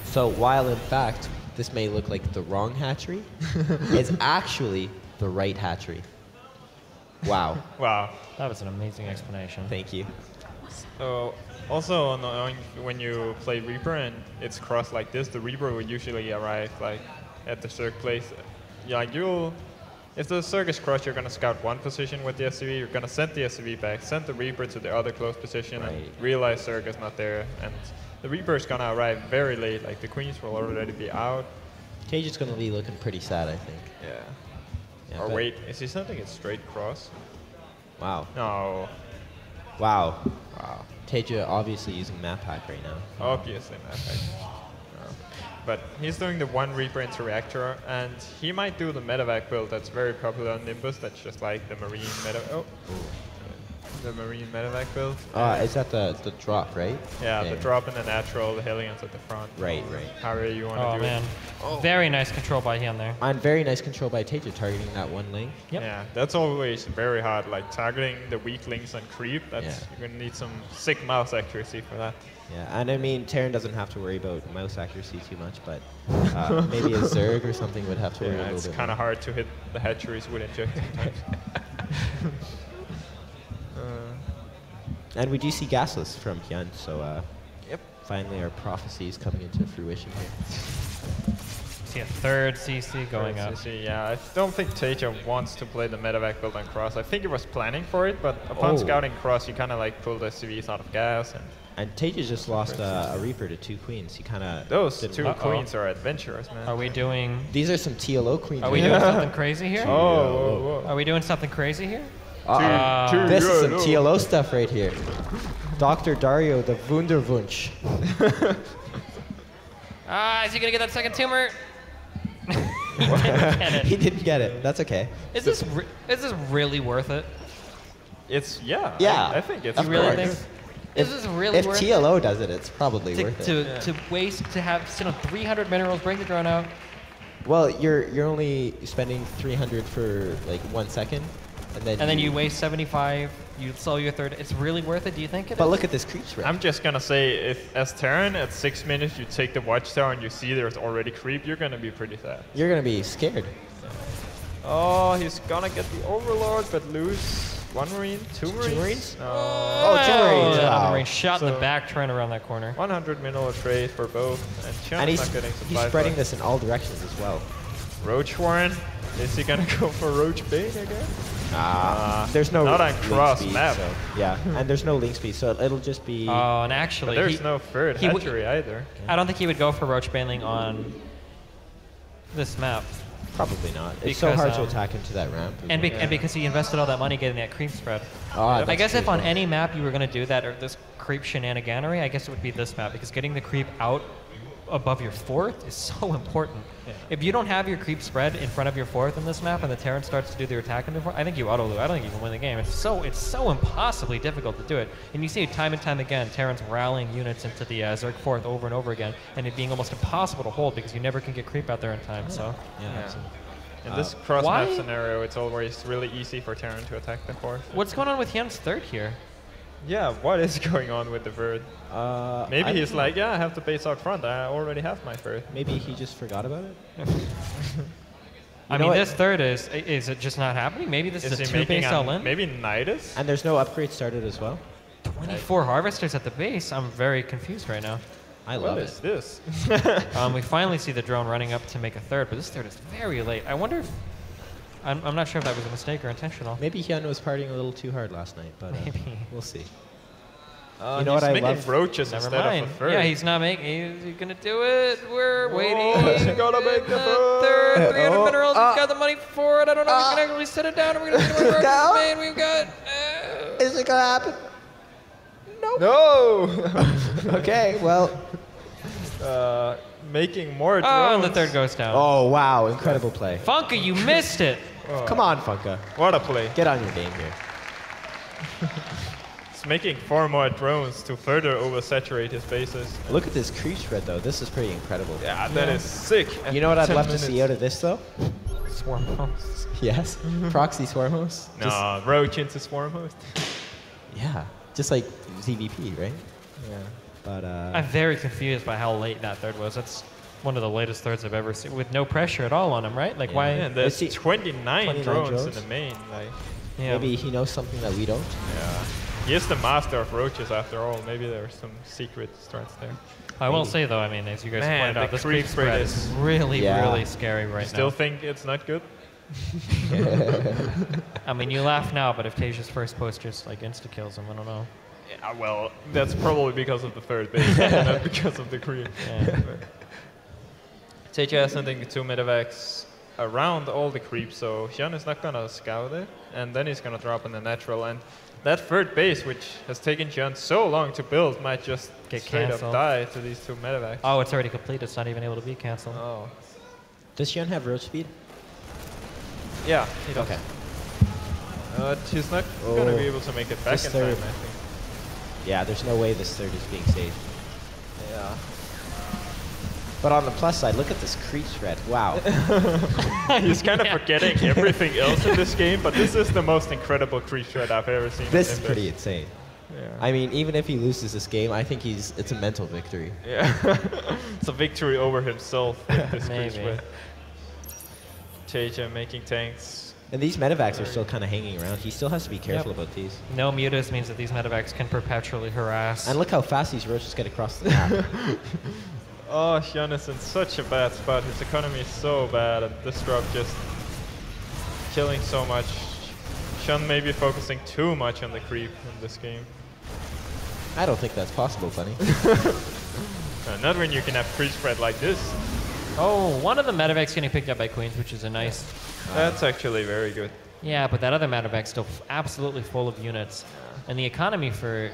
So while in fact this may look like the wrong hatchery, it's actually the right hatchery. Wow. Wow. That was an amazing explanation. Thank you. So also annoying when you play Reaper and it's crossed like this, the Reaper would usually arrive like at the Zerg place. Yeah, if the Circus Crush, you're going to scout one position with the SCV, you're going to send the SCV back, send the Reaper to the other close position, and realize Circus not there. And the Reaper is going to arrive very late. Like, the Queens will already be out. Taeja's going to be looking pretty sad, I think. Yeah. Or wait, is he sending it straight cross? Wow. No. Wow. Wow. Taeja obviously using map hack right now. Obviously map hack. No. But he's doing the one Reaper Interactor, and he might do the medevac build that's very popular on Nimbus. That's just like the Marine the Marine medevac build. Is that the drop, right? Yeah, the drop in the natural, the Hellions at the front. Right. However you want to do man. it. Oh, very nice control by him there. And very nice control by Taeja targeting that one link. Yep. Yeah, that's always very hard. Like targeting the weak links on creep, you're gonna need some sick mouse accuracy for that. Yeah, and I mean, Terran doesn't have to worry about mouse accuracy too much, but maybe a Zerg or something would have to worry a little bit. It's kind of hard to hit the hatcheries with inject sometimes. And we do see gasless from Hyun, so finally our prophecy is coming into fruition here. See a third CC going up. CC, yeah, I don't think Taeja wants to play the medevac build on cross. I think he was planning for it, but upon scouting cross, he kind of like pulled the CVs out of gas. And Taeja just lost a Reaper to 2 Queens. He kind of those two Queens are adventurous, man. Are we doing? These are some TLO Queens. Are we doing something crazy here? Oh, Are we doing something crazy here? This is some TLO stuff right here. Dr. Dario, the Wunderwunsch. Is he gonna get that second tumor? He didn't get it. That's okay. Is this really worth it? It's Yeah. I think it's You really worth think? it. Is this really If worth TLO does it, it's probably it? worth it. To waste, to have 300 minerals, bring the drone out. Well, you're only spending 300 for like 1 second, and then you waste 75. You sell your third. It's really worth it. Do you think it is? But look at this creep spread. I'm just gonna say, if as Terran at 6 minutes you take the watchtower and you see there's already creep, you're gonna be pretty sad. You're gonna be scared. Oh, he's gonna get the Overlord, but lose 1 Marine, 2 Marines? 2 Marines? No. Oh, 2 Marines. Another Wow. Marine shot in So- the back, trying to run that corner. 100 mineral trade for both, and Hyun's And not getting he's supplied spreading by this in all directions as well. Roach Warren. Is he gonna go for Roach Bane again? There's no not on link cross speed, map. so, yeah, and there's no link speed, so it'll just be. Oh, and But actually, there's no third he would- hatchery either. I don't think he would go for Roach Baneling on this map. Probably not. It's so Because, hard to attack into that ramp. And because he invested all that money getting that creep spread. I I guess if on any map you were going to do that, or this creep shenaniganery, I guess it would be this map, because getting the creep out above your fourth is so important. Yeah. If you don't have your creep spread in front of your fourth in this map, and the Terran starts to do their attack in your fourth, I think you auto lose. I don't think you can win the game. It's so impossibly difficult to do it. And you see it time and time again, Terrans rallying units into the Zerg fourth over and over again, and it being almost impossible to hold because you never can get creep out there in time. So. Yeah. In this cross-map why- scenario, it's always really easy for Terran to attack the fourth. What's going on with Hyun's third here? Yeah, what is going on with the bird? Maybe he's don't like, yeah, I have the base out front. I already have my bird. Maybe he just forgot about it. I know mean, what? this third is it just not happening? Maybe this is a he two base all in? maybe Nidus? And there's no upgrade started as well. 24 harvesters at the base. I'm very confused right now. I What love is it. this? We finally see the drone running up to make a third, but this third is very late. I wonder if... I'm not sure if that was a mistake or intentional. Maybe Hyun was partying a little too hard last night, but Maybe. we'll see. You know what I making love? roaches Never instead mind. of a third. Yeah, he's not making... He's going to do it. We're waiting. He's gonna make the third. 300 Oh, minerals. He's got the money for it. I don't know if he's going to actually set it down. Or we're going to see what Down? man we've got. Is it gonna happen? No! Okay, well. Making more drones. Oh, and the third goes down. Oh wow, incredible play. Funka, you missed it. Come on, Funka. What a play. Get on your game here. He's making 4 more drones to further oversaturate his bases. Look at this creep spread though. This is pretty incredible. Yeah, that is sick. You know what I'd 10 love to minutes. see out of this though? Swarm hosts. Yes. Proxy swarm host. No, roach into swarm host. Yeah. Just like ZVP, right? Yeah. But I'm very confused by how late that third was. That's one of the latest thirds I've ever seen, with no pressure at all on him, right? Like Yeah. why? And there's Let's see. 29 29 drones in drones. the main. Like, Yeah. maybe he knows something that we don't. yeah. He is the master of roaches after all. Maybe there's some secret strats there. I will maybe. say though, I mean, as you guys Man, pointed out, the this creep creep spread spread is is- really, Yeah. really scary right Still now. think it's not good? I mean, you laugh now, but if Taeja's first post just like insta-kills him, I don't know. Yeah, well, that's probably because of the third base, not because of the creep. Yeah. Taeja is sending the 2 medevacs around all the creeps, so Hyun is not gonna scout it, and then he's gonna drop in the natural. And that third base, which has taken Hyun so long to build, might just Get straight canceled. up die to these 2 medevacs. Oh, it's already complete. It's not even able to be canceled. Oh. Does Hyun have road speed? Yeah, he does. Okay. He's not gonna be able to make it back This in time, I third. think. Yeah, there's no way this third is being saved. Yeah. But on the plus side, look at this creep spread. Wow. He's kind of forgetting everything else in this game, but this is the most incredible creep shred I've ever seen. This in is pretty insane. Yeah. I mean, even if he loses this game, I think it's a mental victory. Yeah. It's a victory over himself with this creep Maybe. spread. Taeja making tanks. And these medevacs are still kind of hanging around. He still has to be careful Yep. about these. No mutas means that these medevacs can perpetually harass. And look how fast these roaches get across the map. Oh, Hyun is in such a bad spot. His economy is so bad, and this drop just killing so much. Hyun may be focusing too much on the creep in this game. I don't think that's possible, Bunny. Not when you can have creep spread like this. Oh, one of the medevacs getting picked up by queens, which is a nice. That's actually very good. Yeah, but that other medevac's still absolutely full of units. And the economy for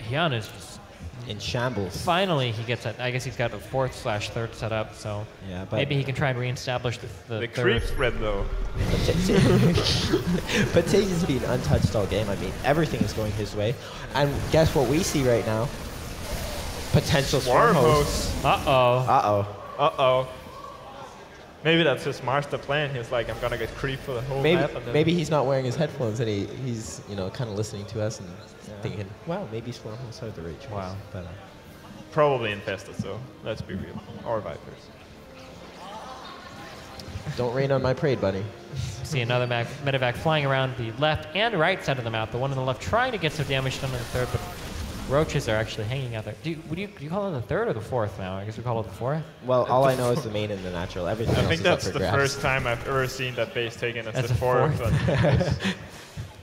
Hyun is just. In shambles. Finally, he gets it. I guess he's got the 4th/3rd set up, so Yeah, but maybe he can try and reestablish the The third. creep spread, though. but Taeja's been untouched all game. I mean, everything is going his way. And guess what we see right now? Potential swarm host. Uh-oh. Uh-oh. Uh-oh. Maybe that's his master plan. He's like, I'm gonna get creep for the whole Maybe, map. And then maybe he's not wearing his headphones and he's kind of listening to us and thinking, wow, maybe swarm hosts are the right choice. Wow. But, probably infested, so let's be real. Or vipers. don't rain on my parade, Bunny. See another medevac flying around the left and right side of the map. The one on the left trying to get some damage done on the third, but roaches are actually hanging out there. Do you call it the 3rd or the 4th now? I guess we call it the 4th. Well, all I know is the main and the natural. Everything I else think is that's up for the grabs. first time I've ever seen that base taken as As the a 4th. fourth.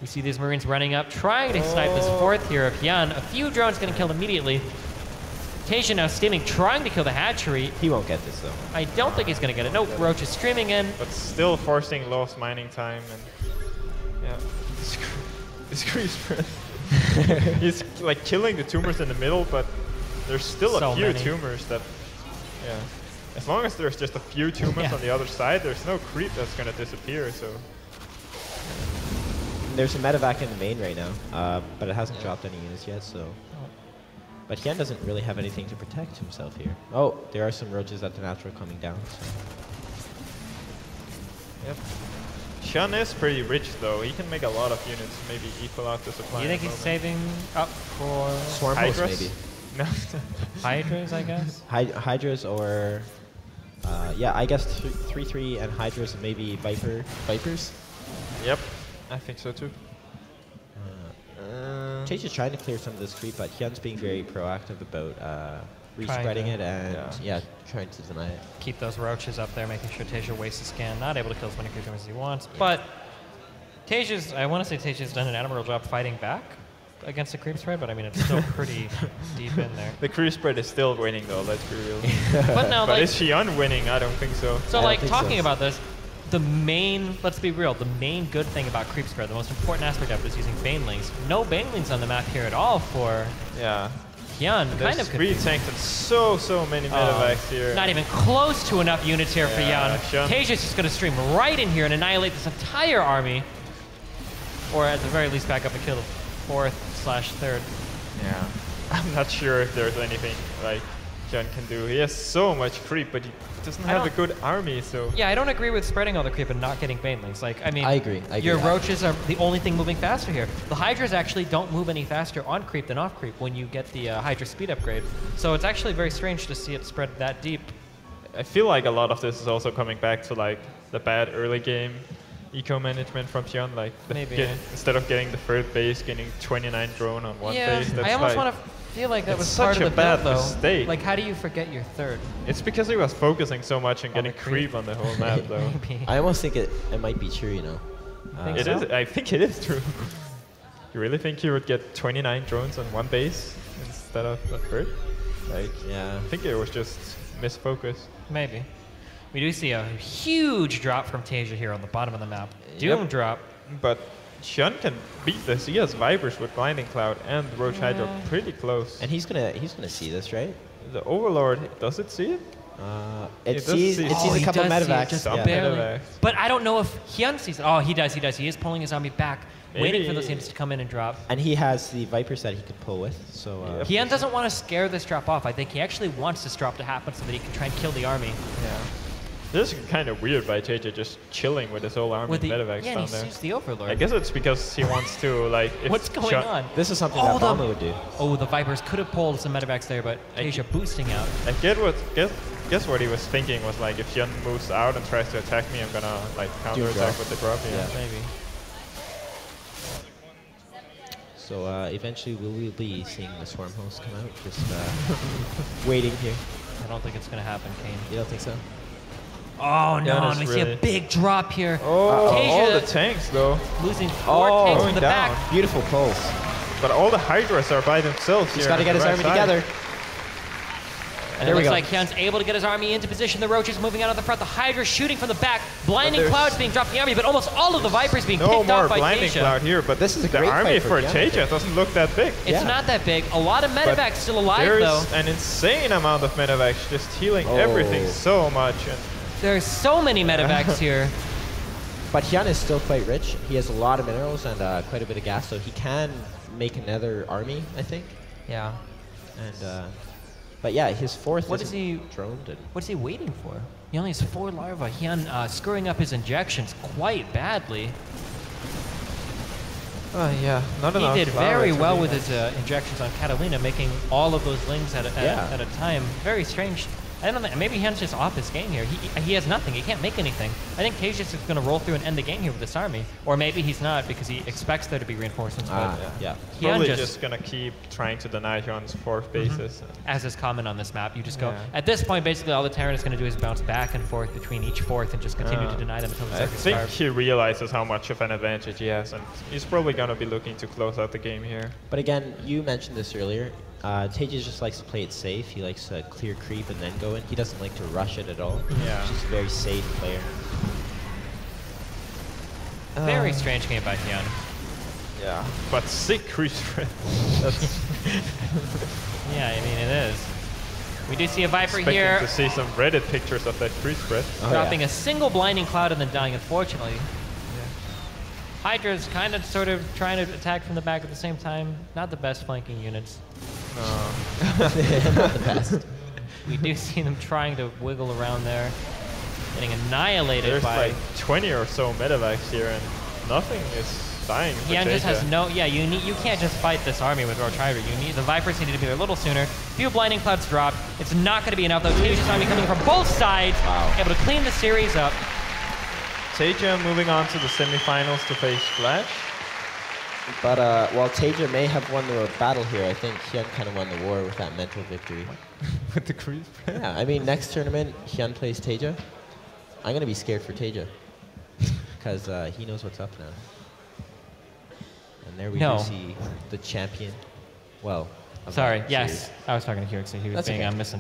We see these Marines running up, trying to snipe this 4th here of Hyun. A few drones getting killed immediately. Taeja now stimming, trying to kill the hatchery. He won't get this, though. I don't think he's going to get it. No, Roach is streaming in. But still forcing lost mining time, and yeah, this creep spread. He's like killing the tumors in the middle, but there's still So a few many. tumors that, yeah. As long as there's just a few tumors Yeah. on the other side, there's no creep that's gonna disappear. So There's a medevac in the main right now, but it hasn't dropped any units yet, so... But Hyun doesn't really have anything to protect himself here. Oh, there are some roaches at the natural coming down. So. yep. Hyun is pretty rich though. He can make a lot of units, maybe equal out the supply. Do you think at he's the moment. saving up for Swarm host, Hydras? maybe. No. Hydras, I guess? Hydras or... yeah, I guess 3-3 and Hydras and maybe Vipers. Yep, I think so too. Taeja's trying to clear some of this creep, but Hyun's being very proactive about respreading to- it and trying to deny it. Keep those roaches up there, making sure Taeja wastes his scan. Not able to kill as many creatures as he wants, but Taeja's, I want to say Taeja's done an admirable job fighting back against the creep spread, but I mean, it's still pretty deep in there. The creep spread is still winning though, let's be real. But now, But like, is Hyun winning? I don't think so. so I don't like think talking so. about this, the main, let's be real, the main good thing about creep spread, the most important aspect of it is using banelings. No banelings on the map here at all for Yeah. Hyun. There's Kind of 3 tanks and so many medevacs here. Not even close to enough units here for Yeah, Hyun. Hyun. Taeja's just going to stream right in here and annihilate this entire army. Or at the very least back up and kill the 4th/3rd. Yeah. I'm not sure if there's anything like Hyun can do. He has so much creep, but he doesn't I have a don't- good army, so... Yeah, I don't agree with spreading all the creep and not getting banelings. Like, I mean, I agree. your roaches are the only thing moving faster here. The Hydras actually don't move any faster on creep than off creep when you get the Hydra speed upgrade. So it's actually very strange to see it spread that deep. I feel like a lot of this is also coming back to like the bad early game eco management from Hyun. Like Maybe. instead of getting the third base, getting 29 drone on one Yeah, base. That's I almost like, want to I feel like that It's was such part of a the bad build, though. mistake. Like, how do you forget your third? It's because he was focusing so much on getting the creep. creep on the whole map, though. Maybe. I almost think it might be true, you know. think It so? is. I think it is true. You really think you would get 29 drones on one base instead of a third? Like, Yeah. I think it was just misfocus. Maybe. We do see a huge drop from Taeja here on the bottom of the map. Doom Yep. drop. But Hyun can beat this. He has Vipers with Blinding Cloud and Roach Hydra pretty close. And he's gonna see this, right? The Overlord, does it see it? It does sees see- it Oh, sees a he couple of does see it, medevacs. just Some barely. medevacs. But I don't know if Hyun sees it. Oh, he does. He is pulling his army back, waiting for Maybe- those units to come in and drop. And he has the Vipers that he could pull with. So Yep. Hyun doesn't want to scare this drop off. I think he actually wants this drop to happen so that he can try and kill the army. Yeah. This is kind of weird by JJ just chilling with his whole army With the, medevacs yeah, down and he there. sees the Overlord. I guess it's because he wants to, like... if What's going Hyun- on? this is something Oh, that the- Mama would do. Oh, the Vipers could have pulled some medevacs there, but Taeja boosting out. I guess what he was thinking was like, if Hyun moves out and tries to attack me, I'm gonna like counterattack drop. with the drop. Yeah. Yeah. Maybe. So eventually we will be seeing the Swarm host come out. Just waiting here. I don't think it's going to happen, Kane. You don't think so? Oh, no. Yeah, And we that's see a really- big drop here. Oh, Taeja all the tanks though. losing 4 Oh, tanks going from the down. back. Beautiful pulls. But all the Hydras are by themselves. He's here got to on get the his right army side. together. And There it we looks go. like Hyun's able to get his army into position. The Roach is moving out of the front. The Hydra shooting from the back. Blinding there's- Clouds being dropped in the army, but almost all of the Vipers being No picked more off by blinding Taeja. cloud here, but This is a the great army fight for for Hyun, I Taeja think. doesn't look that big. It's Yeah. not that big. A lot of But medevacs still alive, There though. is an insane amount of medevacs just healing Oh. everything so much. And There's so many medevacs here. But Hyun is still quite rich. He has a lot of minerals and quite a bit of gas, so he can make another army, I think. Yeah. And but yeah, his fourth What is is he- droned. And What's he waiting for? He only has 4 larvae. Hyun screwing up his injections quite badly. yeah, not He enough. did very larvae to well be with nice. his injections on Catalina, making all of those lings at Yeah. a time. Very strange. I don't know. Maybe Hyun's just off his game here. He has nothing. He can't make anything. I think Taeja's just going to roll through and end the game here with this army. Or maybe he's not because he expects there to be reinforcements. But yeah. Hyun Probably just, just gonna keep trying to deny Hyun's fourth bases. as is common on this map, you just go. Yeah. At this point, basically, all the Terran is going to do is bounce back and forth between each fourth and just continue to deny them until the I circuit think starves. he realizes how much of an advantage he has, and he's probably gonna be looking to close out the game here. But again, you mentioned this earlier. Taeja just likes to play it safe. He likes to clear creep and then go in. He doesn't like to rush it at all. Yeah. He's just a very safe player. Very strange game by Hyun. Yeah. But sick creep spread. That's Yeah, I mean, it is. We do see a Viper expecting here. to see some Reddit pictures of that creep spread. Oh, dropping yeah. a single blinding cloud and then dying, unfortunately. Hydra's kind of sort of trying to attack from the back at the same time. Not the best flanking units. No. Not the best. We do see them trying to wiggle around there. Getting annihilated There's by... like 20 or so medevacs here, and nothing is dying for Hyun just has Taeja. no... Yeah, you can't just fight this army with Roach Hydra. The Vipers need to be there a little sooner. Few blinding clouds dropped. It's not going to be enough, though. Taeja's army coming from both sides. Wow. Able to clean the series up. Taeja moving on to the semifinals to face Flash. But while Taeja may have won the battle here, I think Hyun kind of won the war with that mental victory. With the creep spread. Yeah, I mean, next tournament, Hyun plays Taeja. I'm going to be scared for Taeja. Because he knows what's up now. And there we No. do see the champion. Well, of Sorry, that yes. series. I was talking to Hyun, so he was That's being okay. misinformed.